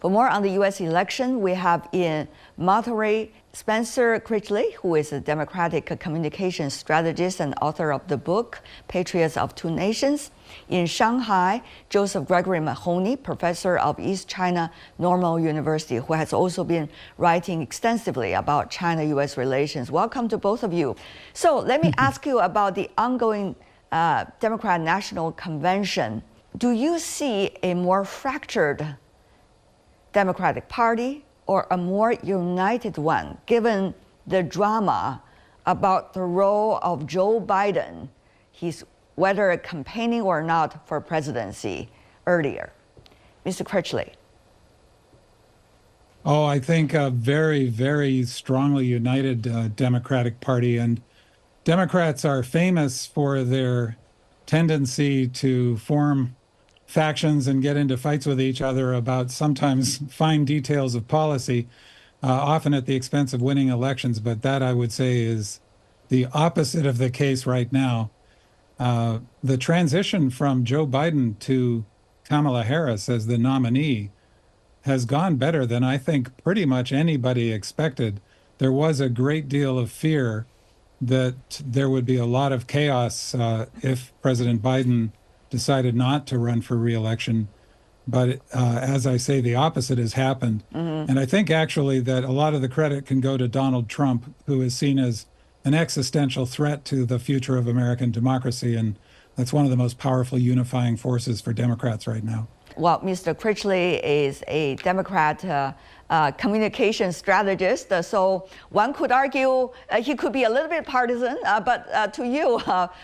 For more on the U.S. election, we have in Monterey Spencer Critchley, who is a Democratic communications strategist and author of the book Patriots of Two Nations. In Shanghai, Joseph Gregory Mahoney, professor of East China Normal University, who has also been writing extensively about China-U.S. relations. Welcome to both of you. So let me ask you about the ongoing Democrat National Convention. Do you see a more fractured Democratic Party or a more united one, given the drama about the role of Joe Biden, whether campaigning or not for presidency earlier? Mr. Critchley. Oh, I think a very, very strongly united Democratic Party. And Democrats are famous for their tendency to form factions and get into fights with each other about sometimes fine details of policy, often at the expense of winning elections. But that, I would say, is the opposite of the case right now. The transition from Joe Biden to Kamala Harris as the nominee has gone better than I think pretty much anybody expected. There was a great deal of fear that there would be a lot of chaos if President Biden decided not to run for re-election. But as I say, the opposite has happened. And I think actually that a lot of the credit can go to Donald Trump, who is seen as an existential threat to the future of American democracy. And that's one of the most powerful unifying forces for Democrats right now. Well, Mr. Critchley is a Democrat communication strategist, so one could argue he could be a little bit partisan, but to you,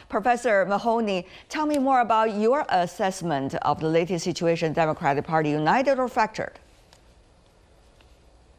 Professor Mahoney, tell me more about your assessment of the latest situation, Democratic Party, united or fractured?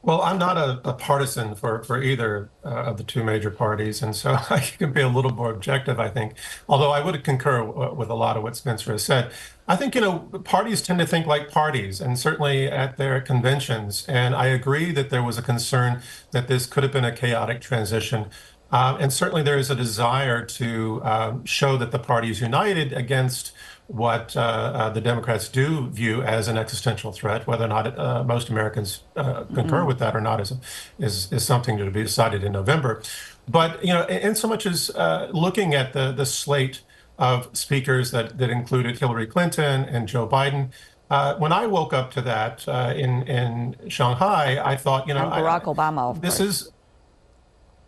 Well, I'm not a partisan for either of the two major parties, and so I can be a little more objective, I think, although I would concur with a lot of what Spencer has said. I think, parties tend to think like parties, and certainly at their conventions, and I agree that there was a concern that this could have been a chaotic transition. And certainly there is a desire to show that the party is united against what the Democrats do view as an existential threat. Whether or not most Americans concur with that or not is something to be decided in November. But in so much as looking at the slate of speakers that included Hillary Clinton and Joe Biden, when I woke up to that in Shanghai, I thought, and Barack Obama, of course.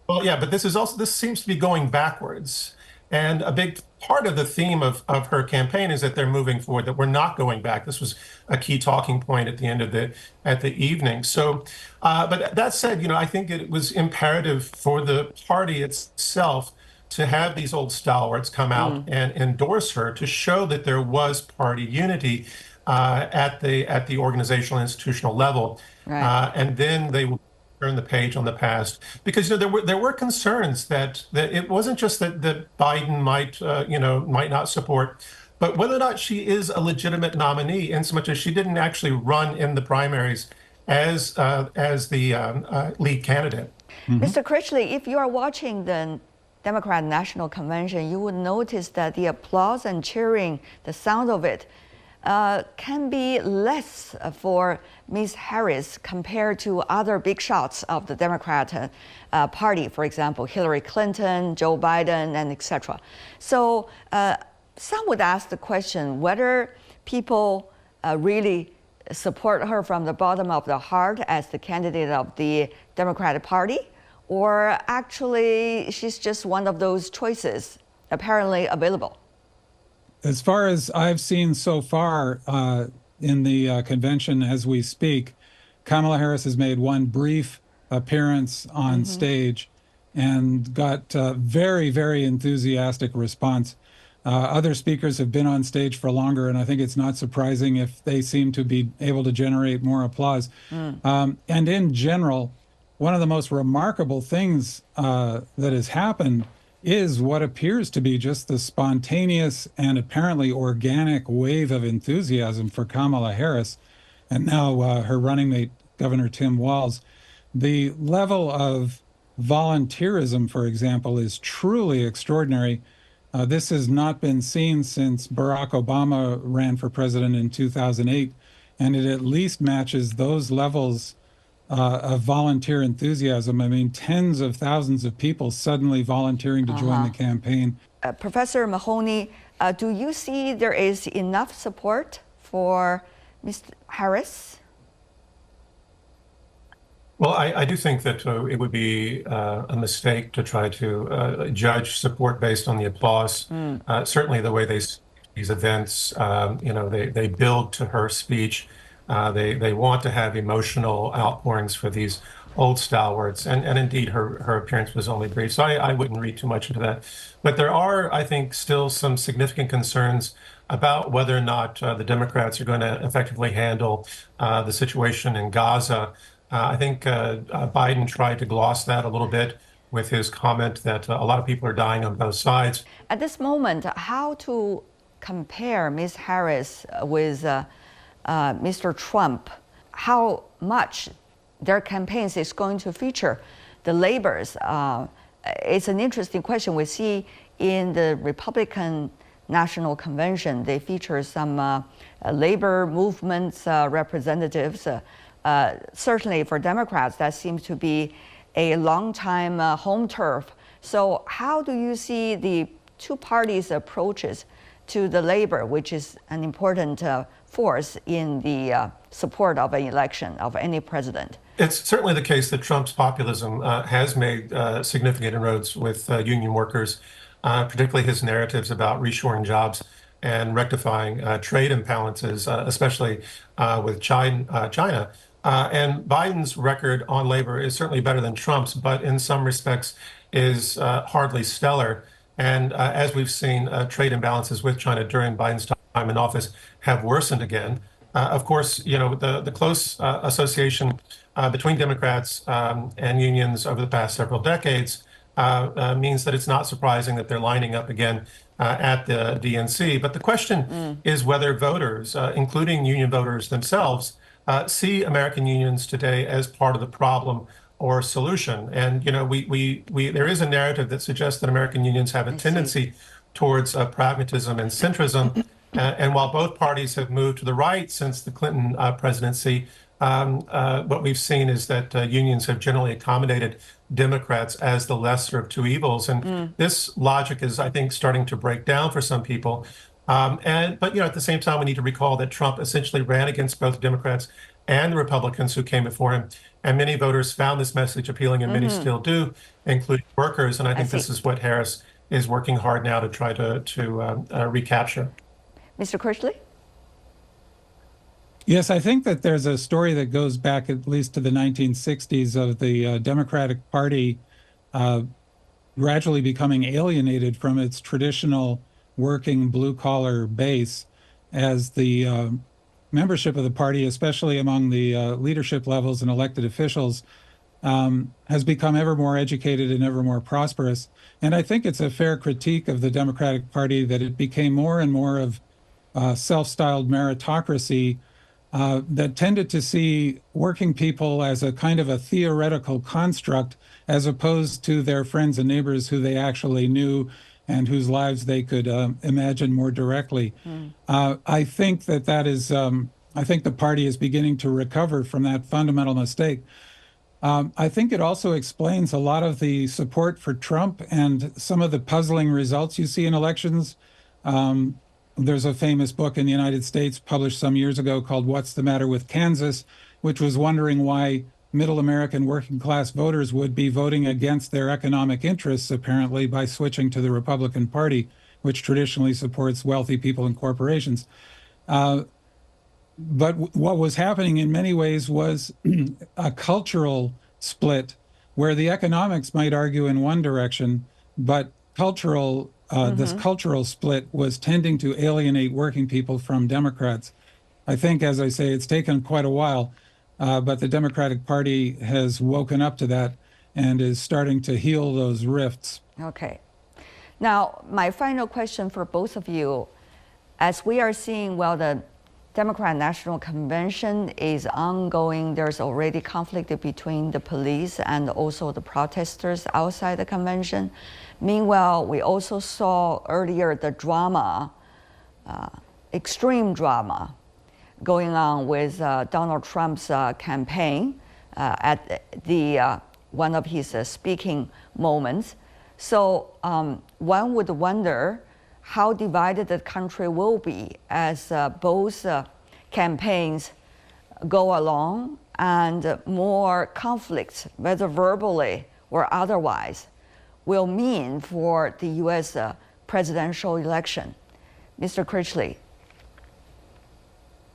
Well, yeah, but this seems to be going backwards. And a big part of the theme of her campaign is that they're moving forward, that we're not going back. This was a key talking point at the end of the evening. So, but that said, I think it was imperative for the party itself to have these old stalwarts come out and endorse her to show that there was party unity at the organizational institutional level. Right. And then they will turn the page on the past, because there were concerns that it wasn't just that Biden might not support, but whether or not she is a legitimate nominee, in so much as she didn't actually run in the primaries as the lead candidate. Mr. Critchley, if you are watching the Democrat National Convention, you would notice that the applause and cheering, the sound of it, can be less for Ms. Harris compared to other big shots of the Democrat Party, for example, Hillary Clinton, Joe Biden, and etc. So some would ask the question whether people really support her from the bottom of the heart as the candidate of the Democratic Party, or actually she's just one of those choices apparently available. As far as I've seen so far in the convention as we speak, Kamala Harris has made one brief appearance on stage and got very, very enthusiastic response. Other speakers have been on stage for longer, and I think it's not surprising if they seem to be able to generate more applause. And in general, one of the most remarkable things that has happened is what appears to be just the spontaneous and apparently organic wave of enthusiasm for Kamala Harris, and now her running mate, Governor Tim Walz. The level of volunteerism, for example, is truly extraordinary. This has not been seen since Barack Obama ran for president in 2008. and it at least matches those levels of volunteer enthusiasm. I mean, tens of thousands of people suddenly volunteering to join the campaign. Professor Mahoney, do you see there is enough support for Ms. Harris? Well, I do think that it would be a mistake to try to judge support based on the applause. Certainly, the way these events, they build to her speech. They want to have emotional outpourings for these old stalwarts, and indeed, her appearance was only brief, so I wouldn't read too much into that. But there are, I think, still some significant concerns about whether or not the Democrats are going to effectively handle the situation in Gaza. I think Biden tried to gloss that a little bit with his comment that a lot of people are dying on both sides. At this moment, how to compare Ms. Harris with Mr. Trump? How much their campaigns is going to feature the labors? It's an interesting question. We see in the Republican National Convention, they feature some labor movements representatives. Certainly for Democrats, that seems to be a long-time home turf. So how do you see the two parties' approaches to the labor, which is an important force in the support of an election of any president? It's certainly the case that Trump's populism has made significant inroads with union workers, particularly his narratives about reshoring jobs and rectifying trade imbalances, especially with China. And Biden's record on labor is certainly better than Trump's, but in some respects is hardly stellar. And as we've seen, trade imbalances with China during Biden's time in office have worsened again. Of course, the close association between Democrats and unions over the past several decades means that it's not surprising that they're lining up again at the DNC. But the question is whether voters, including union voters themselves, see American unions today as part of the problem or solution. And there is a narrative that suggests that American unions have a tendency towards pragmatism and centrism. And while both parties have moved to the right since the Clinton presidency, what we've seen is that unions have generally accommodated Democrats as the lesser of two evils. And this logic is, I think, starting to break down for some people. But at the same time, we need to recall that Trump essentially ran against both Democrats and the Republicans who came before him. And many voters found this message appealing, and many still do, including workers. And I think this is what Harris is working hard now to try to recapture. Mr. Critchley? Yes, I think that there's a story that goes back at least to the 1960s of the Democratic Party gradually becoming alienated from its traditional working blue-collar base as the membership of the party, especially among the leadership levels and elected officials, has become ever more educated and ever more prosperous. And I think it's a fair critique of the Democratic Party that it became more and more of self-styled meritocracy that tended to see working people as a kind of a theoretical construct as opposed to their friends and neighbors who they actually knew and whose lives they could imagine more directly. I think that is, I think the party is beginning to recover from that fundamental mistake. I think it also explains a lot of the support for Trump and some of the puzzling results you see in elections. There's a famous book in the United States published some years ago called What's the Matter with Kansas, which was wondering why middle American working class voters would be voting against their economic interests, apparently, by switching to the Republican Party, which traditionally supports wealthy people and corporations. But what was happening in many ways was a cultural split where the economics might argue in one direction, but this cultural split was tending to alienate working people from Democrats. I think, as I say, it's taken quite a while, but the Democratic Party has woken up to that and is starting to heal those rifts. Okay. Now, my final question for both of you, as we are seeing, well, the Democrat National Convention is ongoing. There's already conflict between the police and also the protesters outside the convention. Meanwhile, we also saw earlier the drama, extreme drama, going on with Donald Trump's campaign at the one of his speaking moments. So one would wonder how divided the country will be as both campaigns go along and more conflicts, whether verbally or otherwise, will mean for the U.S. Presidential election. Mr. Critchley.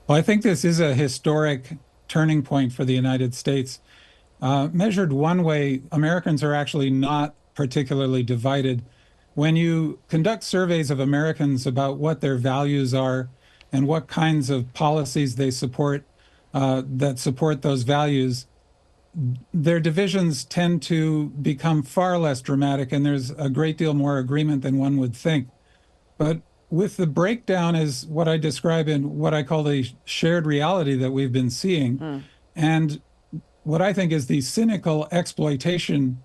Well, I think this is a historic turning point for the United States. Measured one way, Americans are actually not particularly divided. When you conduct surveys of Americans about what their values are and what kinds of policies they support that support those values, their divisions tend to become far less dramatic, and there's a great deal more agreement than one would think. But with the breakdown is what I describe in what I call the shared reality that we've been seeing, and what I think is the cynical exploitation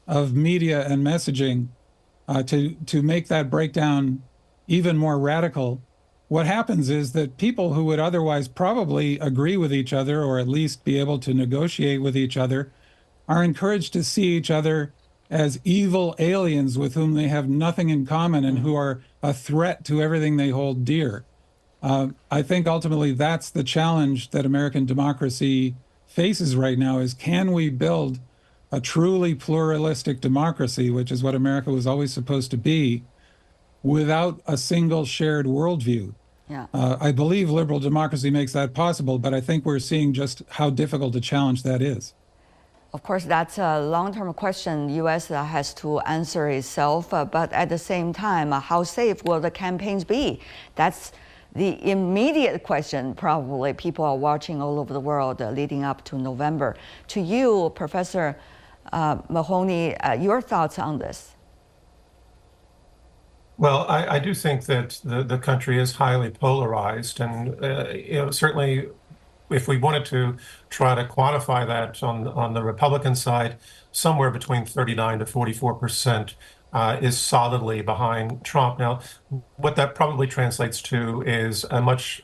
of media and messaging to make that breakdown even more radical. What happens is that people who would otherwise probably agree with each other, or at least be able to negotiate with each other, are encouraged to see each other as evil aliens with whom they have nothing in common and who are a threat to everything they hold dear. I think ultimately that's the challenge that American democracy faces right now, is can we build a truly pluralistic democracy, which is what America was always supposed to be, without a single shared worldview. Yeah. I believe liberal democracy makes that possible, but I think we're seeing just how difficult a challenge that is. Of course, that's a long-term question U.S. has to answer itself, but at the same time, how safe will the campaigns be? That's the immediate question probably people are watching all over the world leading up to November. To you, Professor Mahoney, your thoughts on this? Well, I do think that the country is highly polarized, and certainly, if we wanted to try to quantify that on the Republican side, somewhere between 39 to 44% is solidly behind Trump. Now, what that probably translates to is a much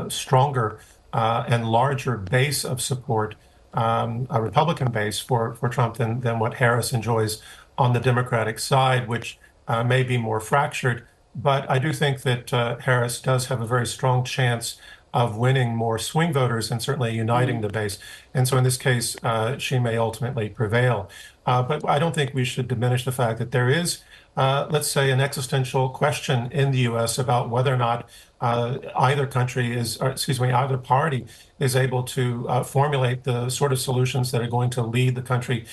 stronger and larger base of support, a Republican base for Trump than what Harris enjoys on the Democratic side, which may be more fractured. But I do think that Harris does have a very strong chance of winning more swing voters and certainly uniting the base. And so in this case, she may ultimately prevail. But I don't think we should diminish the fact that there is, let's say, an existential question in the U.S. about whether or not either country is, or excuse me, either party is able to formulate the sort of solutions that are going to lead the country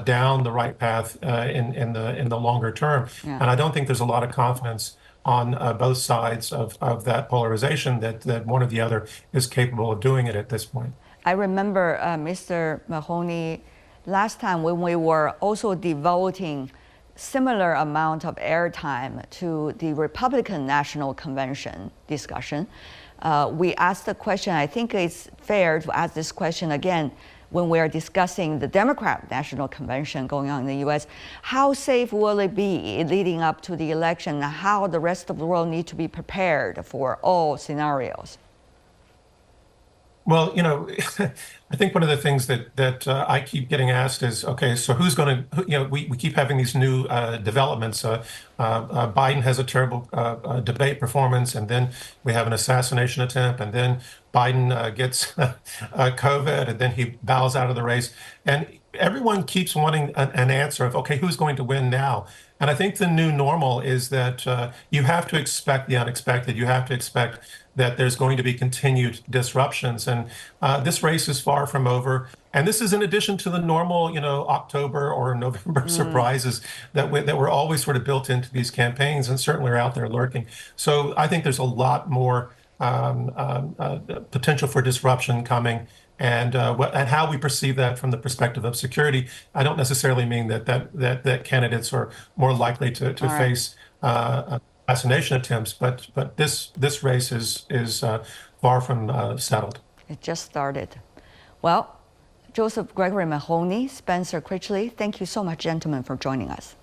down the right path in the longer term. Yeah. And I don't think there's a lot of confidence on both sides of that polarization that one or the other is capable of doing it at this point. I remember, Mr. Mahoney, last time when we were also devoting similar amount of airtime to the Republican National Convention discussion, we asked the question, I think it's fair to ask this question again when we are discussing the Democrat National Convention going on in the U.S., how safe will it be leading up to the election, and how the rest of the world need to be prepared for all scenarios? Well, I think one of the things that I keep getting asked is, okay, so who's going to, we keep having these new developments. Biden has a terrible debate performance, and then we have an assassination attempt, and then Biden gets COVID, and then he bows out of the race. And everyone keeps wanting an answer of, okay, who's going to win now? And I think the new normal is that you have to expect the unexpected. You have to expect that there's going to be continued disruptions. And this race is far from over. And this is in addition to the normal, October or November surprises that were always sort of built into these campaigns and certainly are out there lurking. So I think there's a lot more potential for disruption coming. And how we perceive that from the perspective of security, I don't necessarily mean that candidates are more likely to face assassination attempts, but this race is far from settled. It just started. Well, Joseph Gregory Mahoney, Spencer Critchley, thank you so much, gentlemen, for joining us.